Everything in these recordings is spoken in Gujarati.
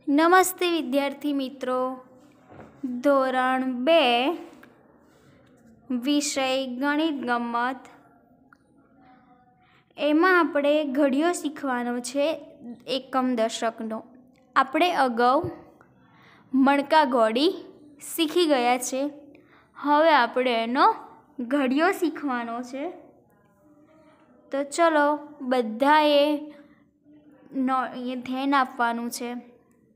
નમસ્તે વિદ્યાર્થી મિત્રો, ધોરણ 2 વિષય ગણિત ગમ્મત એમાં આપણે ઘડિયો શીખવાનો છે એકમ દશકનો. આપણે અગાઉ મણકા ઘોડી શીખી ગયા છે. હવે આપણે એનો ઘડિયો શીખવાનો છે. તો ચલો બધાએ ધ્યાન આપવાનું છે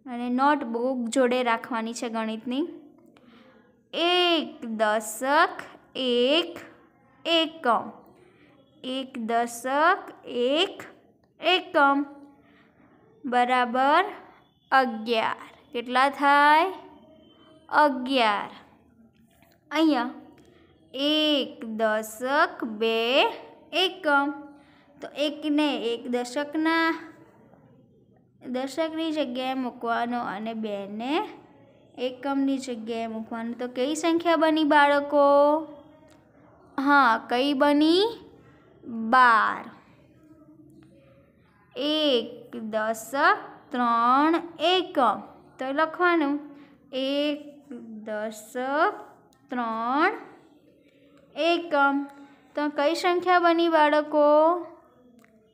અને નોટબુક જોડે રાખવાની છે ગણિતની. એક દશક એક એકમ, એક દશક એક એકમ બરાબર 11. કેટલા થાય? 11. અહીંયા એક દશક બે એકમ, તો એકને એક દશકની જગ્યાએ મૂકવાનો અને બેને એકમની જગ્યાએ મૂકવાનું. તો કઈ સંખ્યા બની બાળકો? હા, કઈ બની? 12. એક દશક ત્રણ એકમ, તો લખવાનું એક દશક ત્રણ એકમ. તો કઈ સંખ્યા બની બાળકો?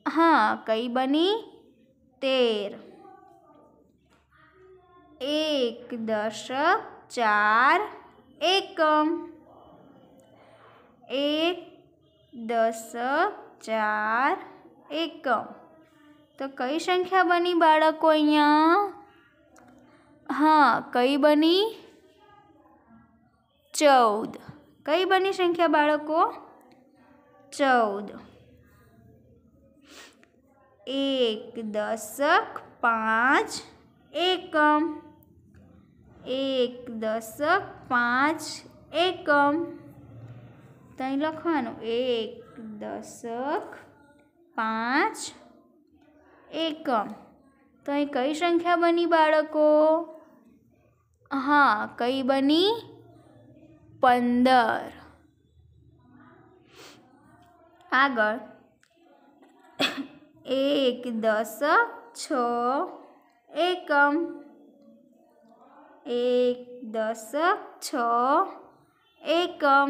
હા, કઈ બની? 13. એક દશક ચાર એકમ, એક દશક ચાર એકમ. તો કઈ સંખ્યા બની બાળકો અહીંયા? હા, કઈ બની? 14. કઈ બની સંખ્યા બાળકો? 14. એક દશક પાંચ એકમ, એક દશક પાંચ એકમ. તો અહીં લખવાનું એક દશક પાંચ એકમ. તો અહીં કઈ સંખ્યા બની બાળકો? હા, કઈ બની? 15. આગળ એક દશક છ એકમ, એક દશક છ એકમ.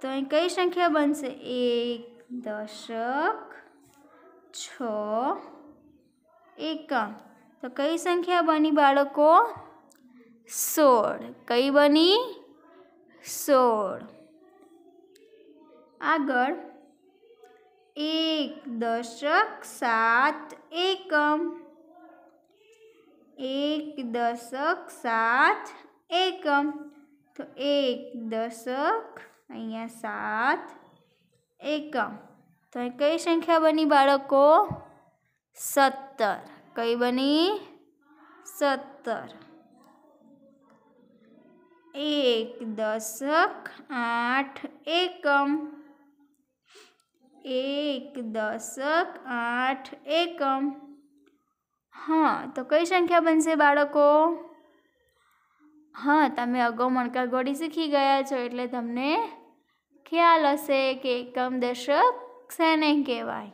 તો અહીં કઈ સંખ્યા બનશે? એક દશક છ એકમ. તો કઈ સંખ્યા બની બાળકો? 16. કઈ બની? 16. આગળ એક દશક સાત એકમ, એક દશક સાત એકમ. તો એક દશક અહીંયા સાત એકમ. તો અહીં કઈ સંખ્યા બની બાળકો? 17. કઈ બની? 17. એક દશક આઠ એકમ, એક દશક આઠ એકમ. હા, તો કઈ સંખ્યા બનશે બાળકો? હા, તમે અગાઉ મણકા ઘોડી શીખી ગયા છો એટલે તમને ખ્યાલ હશે કે એકમ દશક શેને કહેવાય.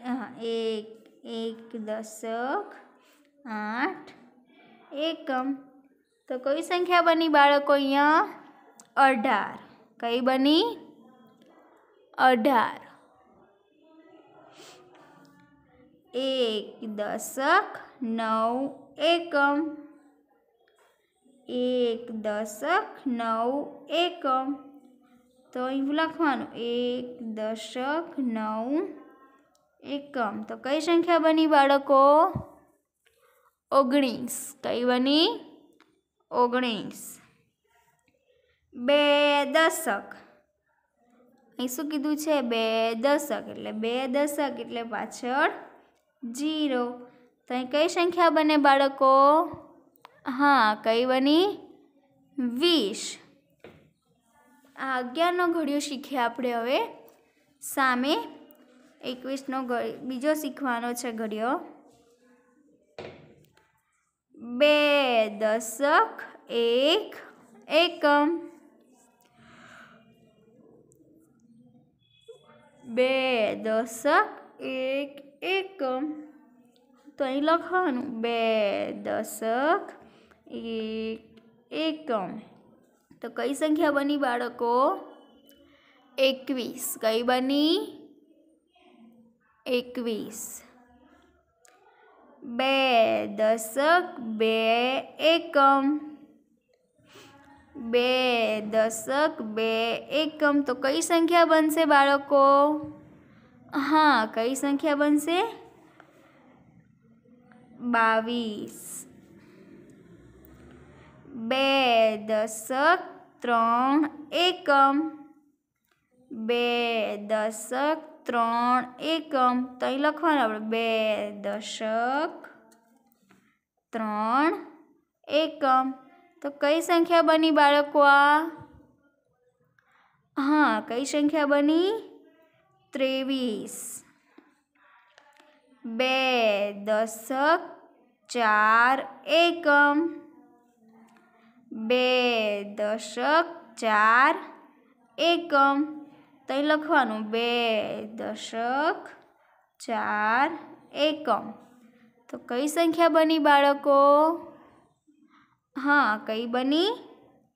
હા, એક દશક આઠ એકમ. તો કઈ સંખ્યા બની બાળકો અહીંયા? 18. કઈ બની? 18. એક દશક નવ એકમ, એક દશક નવ એકમ. તો અહીં લખવાનું એક દશક નવ એકમ. તો કઈ સંખ્યા બની બાળકો? 19. કઈ બની? 19. બે દશક. અહીં શું કીધું છે? બે દશક એટલે બે દશક એટલે પાછળ 0. તો અહીં કઈ સંખ્યા બને બાળકો? હા, કઈ બની? 20. આ 11નો ઘડિયો શીખ્યા આપણે. હવે સામે 21નો બીજો શીખવાનો છે ઘડિયો. બે દશક એક એકમ, બે દશક એક એકમ. तो અહીં લખવાનું 2 દશક 1 એકમ। तो कई संख्या बनी बाळको? 21। कई बनी? 21। 2 દશક 2 એકમ। 2 દશક 2 એકમ। तो कई संख्या बनशे बाळको? हाँ, कई संख्या बनशे? 22। 2 દશક 3 એકમ। 2 દશક 3 એકમ। તો અહીં લખવાનું આપણે 2 દશક 3 એકમ। तो कई संख्या बनी बाळको आ? हाँ, कई संख्या बनी? 23। 2 દશક 4 એકમ। 2 દશક 4 એકમ। તો અહીં લખવાનું 2 દશક 4 એકમ। તો કઈ સંખ્યા બની બાળકો? हाँ, कई बनी?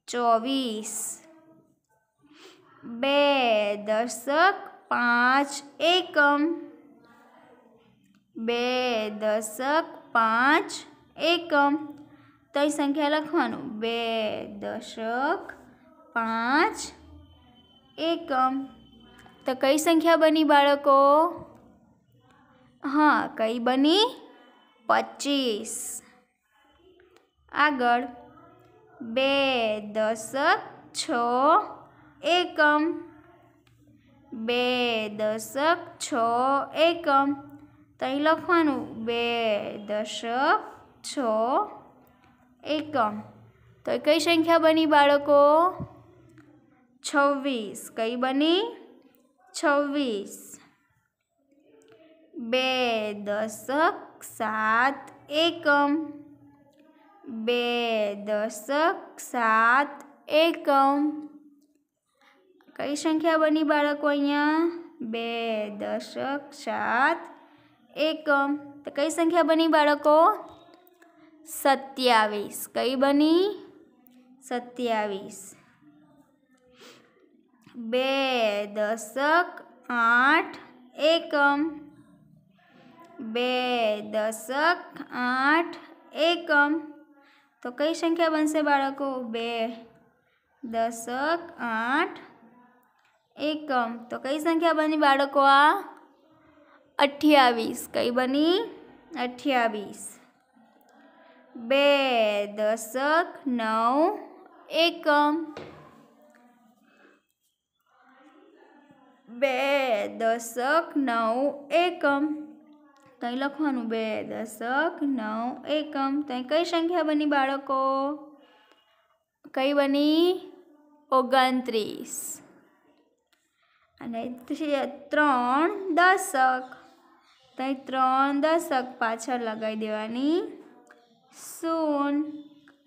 24। 2 દશક 5 એકમ। 2 દશક 5 એકમ। तो ये संख्या लखवानुं 2 दशक 5 एकम। तो कई संख्या बनी बाळको? हाँ, कई बनी? 25। आगळ 2 દશક 6 એકમ। 2 દશક 6 એકમ। તો અહીં લખવાનું 2 દશક 6 એકમ। તો કઈ સંખ્યા બની બાળકો? 26। કઈ બની? 26। 2 દશક 7 એકમ। 2 દશક 7 એકમ। કઈ સંખ્યા બની બાળકો અહીંયા? 2 દશક 7 એકમ। તો કઈ સંખ્યા બની બાળકો? 27। કઈ બની? 27। 2 દશક 8 એકમ। 2 દશક 8 એકમ। તો કઈ સંખ્યા બનશે બાળકો? 2 દશક 8 એકમ। તો કઈ સંખ્યા બની બાળકો આ? 28। કઈ બની? 28। 2 દશક 9 એકમ। 2 દશક 9 એકમ। તો અહીં લખવાનું 2 દશક 9 એકમ। તો અહીં કઈ સંખ્યા બની બાળકો? કઈ બની? 29। અને 3 દશક। તો અહીં 3 દશક પાછળ લગાવી દેવાની 0।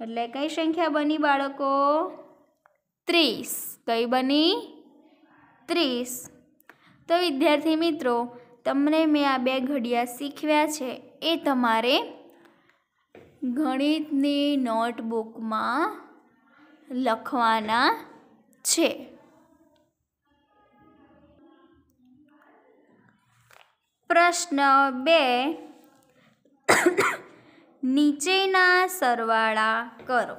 એટલે કઈ સંખ્યા બની બાળકો? 30। કઈ બની? 30। તો વિદ્યાર્થી મિત્રો, તમને મેં આ 2 ઘડિયા શીખવ્યા છે એ તમારે ગણિતની નોટબુકમાં લખવાના છે। પ્રશ્ન 2, નીચેના સરવાળા કરો।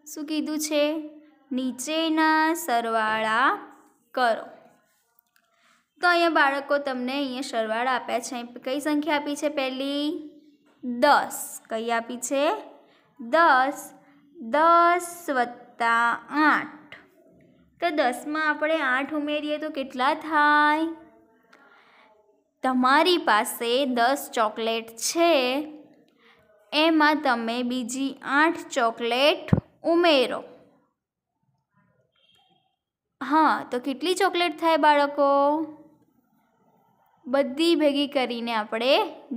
શું કીધું છે? નીચેના સરવાળા કરો। તો અહીંયા બાળકો તમને અહીંયા સરવાળા આપ્યા છે। કઈ સંખ્યા આપી છે? પહેલી 10। કઈ આપી છે? 10। 10 વત્તા 8। તો 10માં આપણે 8 ઉમેરીએ તો કેટલા થાય? તમારી પાસે 10 ચોકલેટ છે, એમાં તમે બીજી 8 ચોકલેટ ઉમેરો। हाँ, तो કેટલી ચોકલેટ થાય બાળકો? બધી ભેગી કરીને આપણે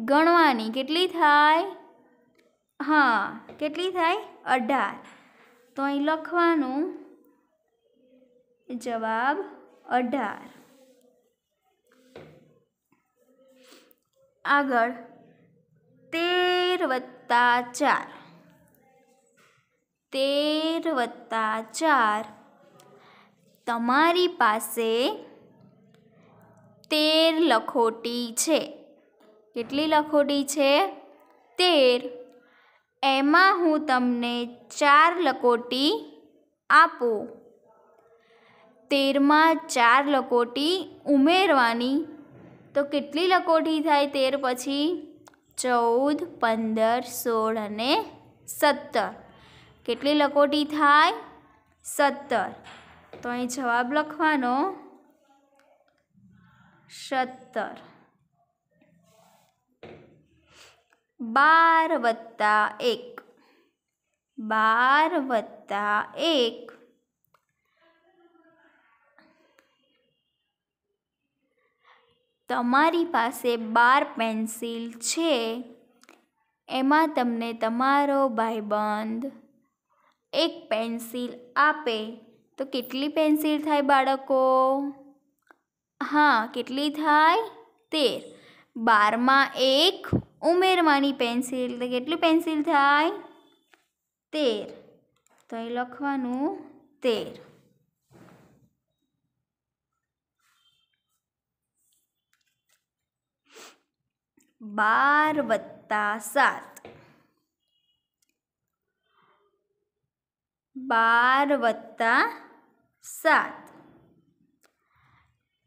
ગણવાની। કેટલી થાય? हाँ, કેટલી થાય? 18। તો અહીં લખવાનું જવાબ 18। આગળ 13 વત્તા 4, 13 વત્તા 4. તમારી પાસે 13 લખોટી છે. કેટલી લખોટી છે? 13. એમાં હું તમને 4 લખોટી આપું. 13માં 4 લખોટી ઉમેરવાની, તો કેટલી લખોટી થાય 13 પછી? 14, 15, 16 અને 17. કેટલી લખોટી થાય? 17. તો અહીં જવાબ લખવાનો 17. 12 વત્તા 1, 12 વત્તા 1. તમારી પાસે 12 પેન્સિલ છે. એમાં તમને તમારો ભાઈબંધ 1 પેન્સિલ આપે, તો કેટલી પેન્સિલ થાય બાળકો? હા, કેટલી થાય? 13. 12માં 1 ઉમેરવાની પેન્સિલ, તો કેટલી પેન્સિલ થાય? 13. તો અહીં લખવાનું 13. 12 વત્તા 7, 12 વત્તા 7.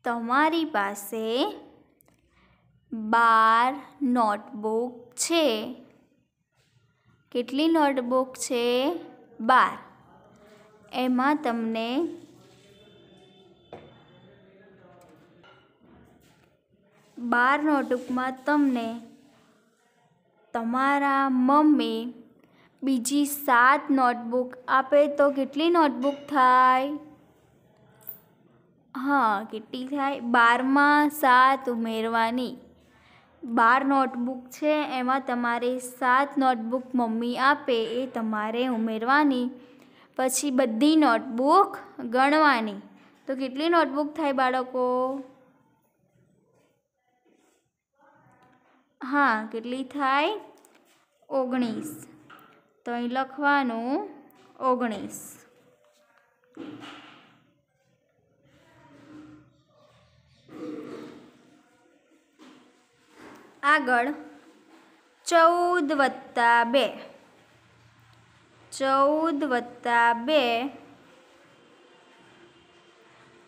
તમારી પાસે 12 નોટબુક છે. કેટલી નોટબુક છે? 12. એમાં તમને 12 નોટબુકમાં તમને તમારા મમ્મી બીજી 7 નોટબુક આપે, તો કેટલી નોટબુક થાય? હા, કેટલી થાય? 12માં 7 ઉમેરવાની. 12 નોટબુક છે, એમાં તમારે 7 નોટબુક મમ્મી આપે એ તમારે ઉમેરવાની. પછી બધી નોટબુક ગણવાની. તો કેટલી નોટબુક થાય બાળકો? હા, કેટલી થાય? 19. તો અહીં લખવાનું 19. આગળ 14 વત્તા 2, 14 વત્તા 2.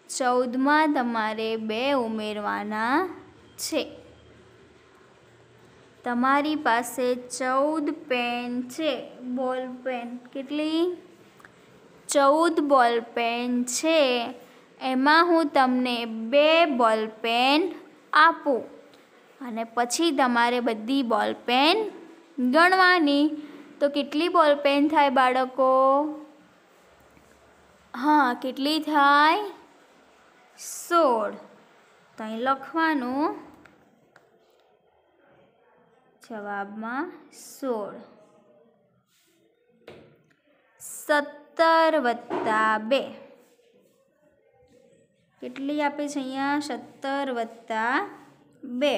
14માં તમારે 2 ઉમેરવાના છે. તમારી પાસે 14 પેન છે, બોલ પેન. કેટલી? 14 બોલ પેન છે. એમાં હું તમને 2 બોલ પેન આપું, અને પછી તમારે બધી બોલ પેન ગણવાની. તો કેટલી બોલ પેન થાય બાળકો? હા, કેટલી થાય? 16. તો અહીં લખવાનું જવાબમાં 16. 17 વત્તા 2. કેટલી આપે છે અહીંયા? 17 વત્તા 2.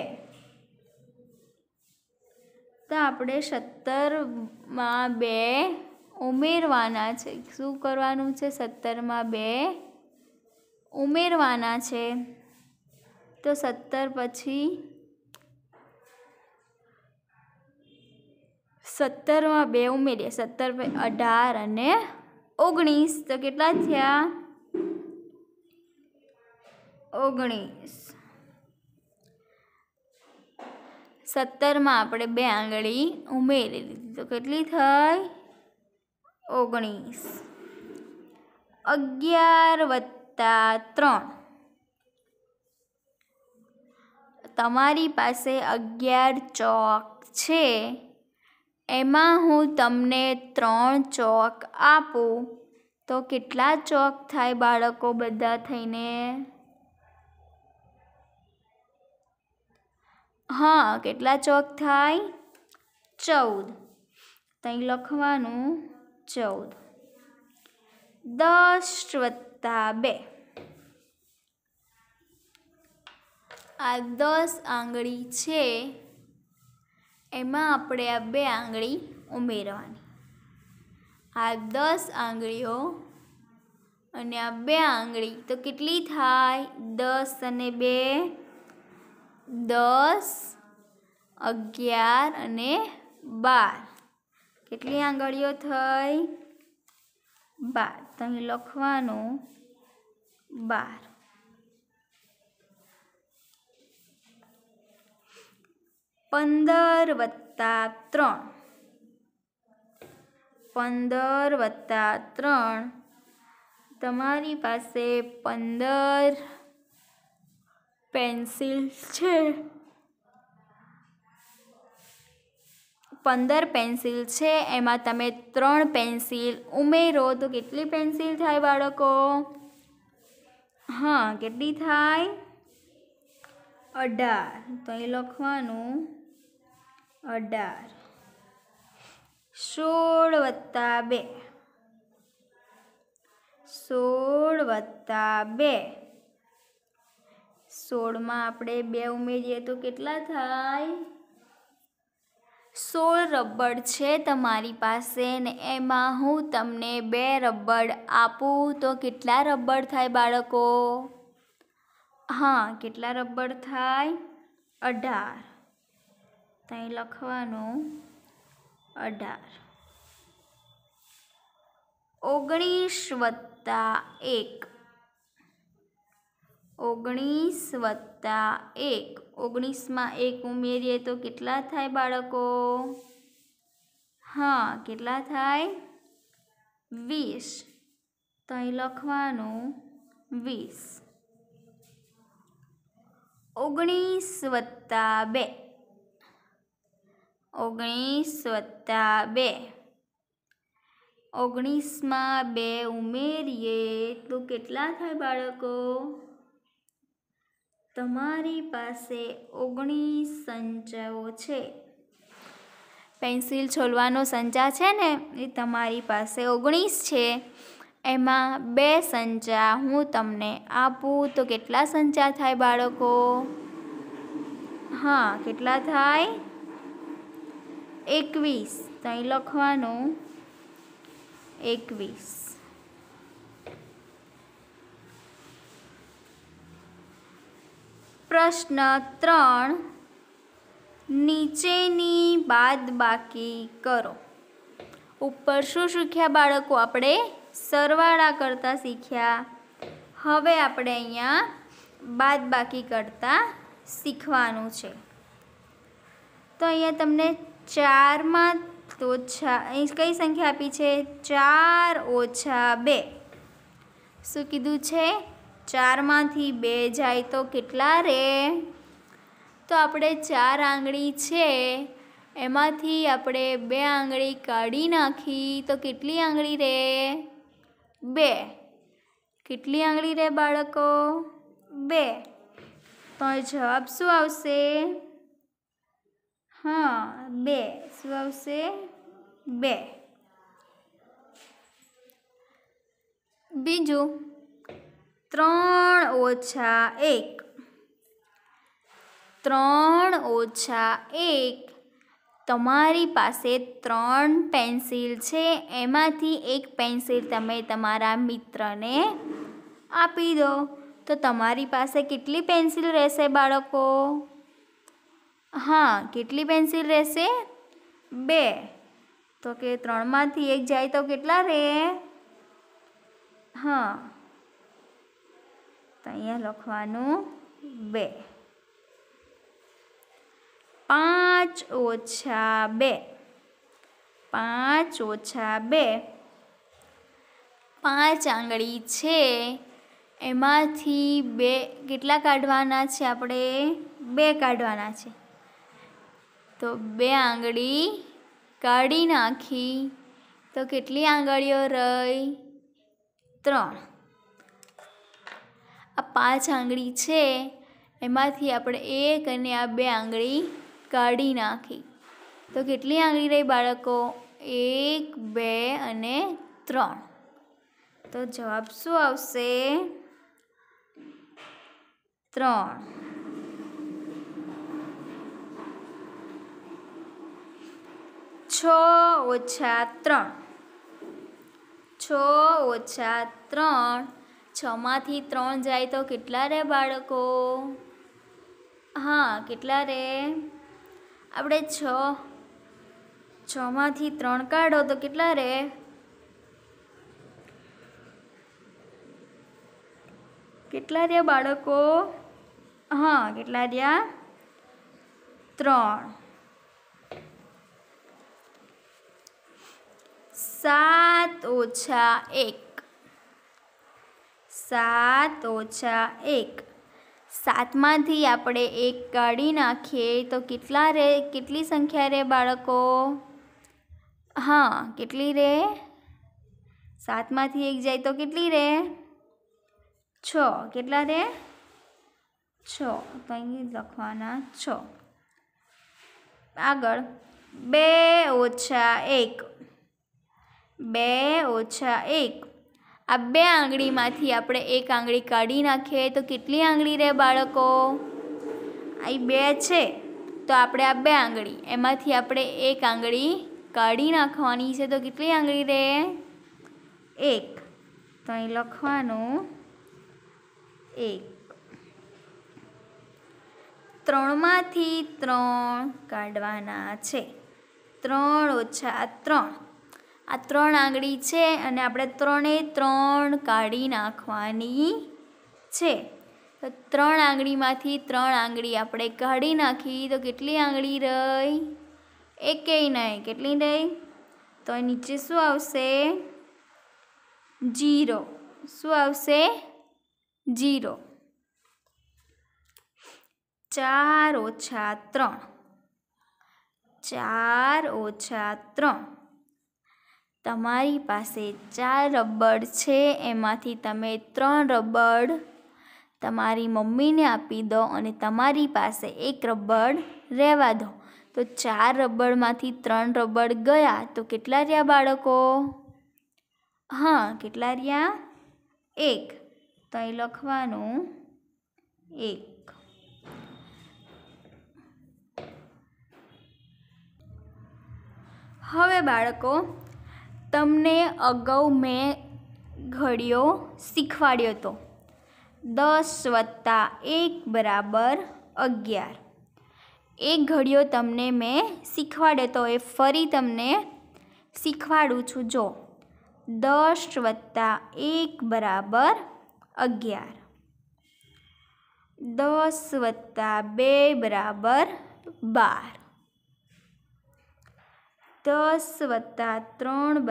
તો આપણે 17માં 2 ઉમેરવાના છે. શું કરવાનું છે? 17માં 2 ઉમેરવાના છે. તો 17 પછી 17માં 2 ઉમેરીએ. 17 18 અને 19. તો કેટલા થયા? 19. 17માં આપણે 2 આંગળી ઉમેરી લીધી, તો કેટલી થઈ? 19. 11 વત્તા 3. તમારી પાસે 11 ચોક છે. એમાં હું તમને 3 ચોક આપું, તો કેટલા ચોક થાય બાળકો બધા થઈને? હા, કેટલા ચોક થાય? 14. તો અહીં લખવાનું 14. 10 વત્તા 2. આ 10 આંગળી છે. એમાં આપણે આ 2 આંગળી ઉમેરવાની. આ 10 આંગળીઓ અને આ 2 આંગળી તો કેટલી થાય? 10 અને 2 10, 11 અને 12. કેટલી આંગળીઓ થઈ? 12. તો અહીં લખવાનું 12. 15 વત્તા 3. 15 વત્તા 3. તમારી પાસે 15 પેન્સિલ છે. 15 પેન્સિલ છે, એમાં તમે 3 પેન્સિલ ઉમેરો તો કેટલી પેન્સિલ થાય બાળકો? હા, કેટલી થાય? 18. તો અહીં લખવાનું 18. 16 વત્તા 2. 16 વત્તા 2. 16માં આપણે 2 ઉમેરીએ તો કેટલા થાય? 16 રબડ છે તમારી પાસે ને એમાં હું તમને 2 રબડ આપું તો કેટલા રબડ થાય બાળકો? હા, કેટલા રબડ થાય? 18. તો અહીં લખવાનું 18. 19 વત્તા 1. 19 વત્તા 1. 19માં 1 ઉમેરીએ તો કેટલા થાય બાળકો? હા, કેટલા થાય? 20. તો અહીં લખવાનું 20. 19 વત્તા 2. 19 વત્તા 2. 19માં 2 ઉમેરીએ તો કેટલા થાય બાળકો? તમારી પાસે 19 સંચાઓ છે. પેન્સિલ છોલવાનો સંચા છે ને એ તમારી પાસે 19 છે. એમાં 2 સંચા હું તમને આપું તો કેટલા સંચા થાય બાળકો? હા, કેટલા થાય? 21. તો અહીં લખવાનું 21. પ્રશ્ન 3. નીચેની બાદબાકી કરો. ઉપર શું શીખ્યા બાળકો? આપણે સરવાળા કરતા શીખ્યા. હવે આપણે અહીંયા બાદબાકી કરતા શીખવાનું છે. તો અહીંયા તમને 4માં ઓછા, અહીં કઈ સંખ્યા આપી છે? 4 ઓછા 2. શું કીધું છે? 4માંથી 2 જાય તો કેટલા રહે? તો આપણે 4 આંગળી છે એમાંથી આપણે 2 આંગળી કાઢી નાખી તો કેટલી આંગળી રહે? 2. કેટલી આંગળી રહે બાળકો? 2. તો જવાબ શું આવશે? હા, 2. શું આવશે? 2. બીજું 3 ઓછા 1. 3 ઓછા 1. તમારી પાસે 3 પેન્સિલ છે, એમાંથી 1 પેન્સિલ તમે તમારા મિત્રને આપી દો તો તમારી પાસે કેટલી પેન્સિલ રહેશે બાળકો? હા, કેટલી પેન્સિલ રહેશે? 2. તો કે 3માંથી 1 જાય તો કેટલા રહે? હા, તો અહીંયા લખવાનું 2. 5 ઓછા 2. 5 ઓછા 2. 5 આંગળી છે એમાંથી 2 કેટલા કાઢવાના છે? આપણે 2 કાઢવાના છે. તો 2 આંગળી કાઢી નાખી તો કેટલી આંગળીઓ રહી? 3. આ 5 આંગળી છે એમાંથી આપણે 1 અને આ 2 આંગળી કાઢી નાખી તો કેટલી આંગળી રહી બાળકો? 1, 2 અને 3. તો જવાબ શું આવશે? 3. 6 - 3 6 - 3 6 માંથી 3 જાય તો કેટલા રહે બાળકો? હા, કેટલા રહે? આપણે 6 માંથી 3 કાઢો તો કેટલા રહે? કેટલા રહ્યા બાળકો? હા, કેટલા રહ્યા? 3. 7 - 1 7 - 1 7 માંથી આપણે 1 કાઢી નાખીએ તો કેટલા રહે? કેટલી સંખ્યા રહે બાળકો? હા, કેટલી રહે? 7 માંથી 1 જાય તો કેટલી રહે? 6. કેટલા રહે? 6. તો અહીં લખવાના 6. આગળ 2 - 1 2 - 1 આ 2 આંગળીમાંથી આપણે 1 આંગળી કાઢી નાખીએ તો કેટલી આંગળી રહે બાળકો? અહીં 2 છે તો આપણે આ 2 આંગળી એમાંથી આપણે 1 આંગળી કાઢી નાખવાની છે તો કેટલી આંગળી રહે? 1. તો અહીં લખવાનું 1. 3 માંથી 3 કાઢવાના છે. 3 - 3 આ 3 આંગળી છે અને આપણે 3 એ 3 કાઢી નાખવાની છે. તો 3 આંગળીમાંથી 3 આંગળી આપણે કાઢી નાખી તો કેટલી આંગળી રહી? એકેય નહીં. કેટલી રહી? તો નીચે શું આવશે? 0. શું આવશે? 0. 4 - 3 4 - 3 તમારી પાસે 4 રબર છે, એમાંથી તમે 3 રબર તમારી મમ્મીને આપી દો અને તમારી પાસે 1 રબર રહેવા દો. તો 4 રબરમાંથી 3 રબર ગયા તો કેટલા રહ્યા બાળકો? હા, કેટલા રહ્યા? 1. તો અહીં લખવાનું 1. હવે બાળકો, તમને અગાઉ મેં ઘડિયો શીખવાડ્યો હતો. 10 + 1 = 11. એ ઘડિયો તમને મેં શીખવાડ્યો હતો એ ફરી તમને શીખવાડું છું. જો 10 + 1 = 11. 10 + 2 = 12. 10 + 3 =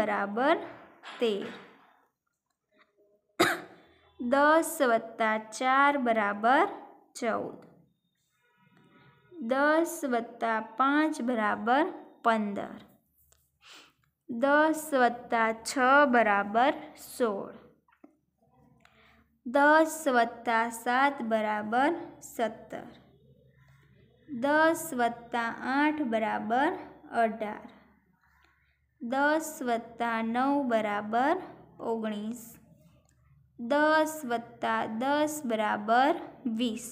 13. 10 + 4 = 14. 10 + 5 = 15. 10 + 6 = 16. 10 + 7 = 17. 10 + 8 = 18. 10 + 9 = 19. 10 + 10 = 20.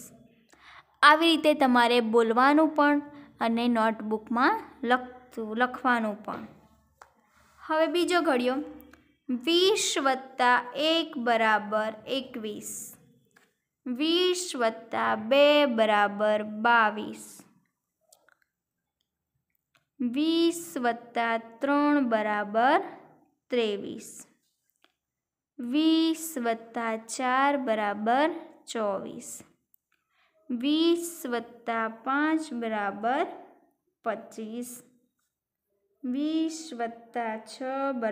આવી રીતે તમારે બોલવાનું પણ અને નોટબુકમાં લખવાનું પણ. હવે બીજો ઘડિયો 20 + 1 = 21. 20 + 2 = 22. 20 + 3 = 23. 20 + 4 = 24. 20 + 5 = 25. 20 + 6 =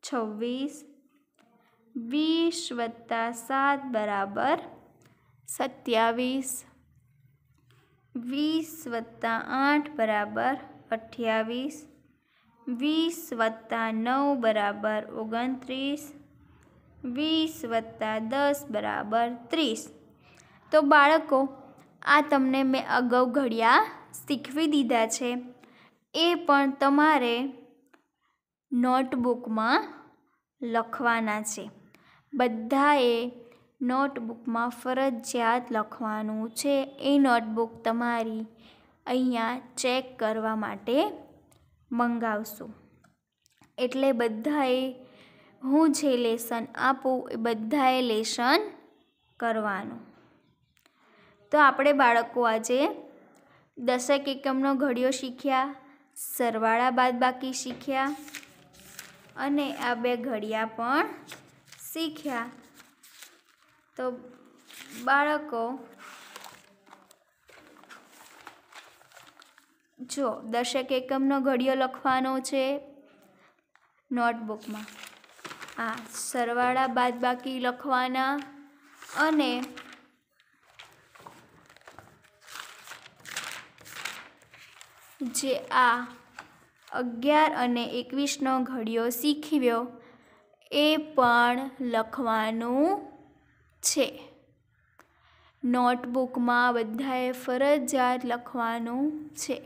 26. 20 + 7 = 27. 20 + 8 = 28. 20 + 9 = 29. 20 + 10 = 30. તો બાળકો, આ તમને મેં અગાઉ ઘડિયા શીખવી દીધા છે. એ પણ તમારે નોટબુકમાં લખવાના છે. બધાએ નોટબુકમાં ફરજિયાત લખવાનું છે. એ નોટબુક તમારી અહીંયા ચેક કરવા માટે મંગાવશું. એટલે બધાએ હું જે લેસન આપું એ બધાએ લેસન કરવાનું. તો આપણે બાળકો આજે દશક એકમનો ઘડિયો શીખ્યા, સરવાળા બાદબાકી શીખ્યા અને આ 2 ઘડિયા પણ શીખ્યા. તો બાળકો જો દશક એકમનો ઘડિયો લખવાનો છે નોટબુકમાં, આ સરવાળા બાદબાકી લખવાના અને જે આ 11 અને 21નો ઘડિયો શીખવ્યો એ પણ લખવાનું છે. નોટબુકમાં બધાએ ફરજિયાત લખવાનું છે.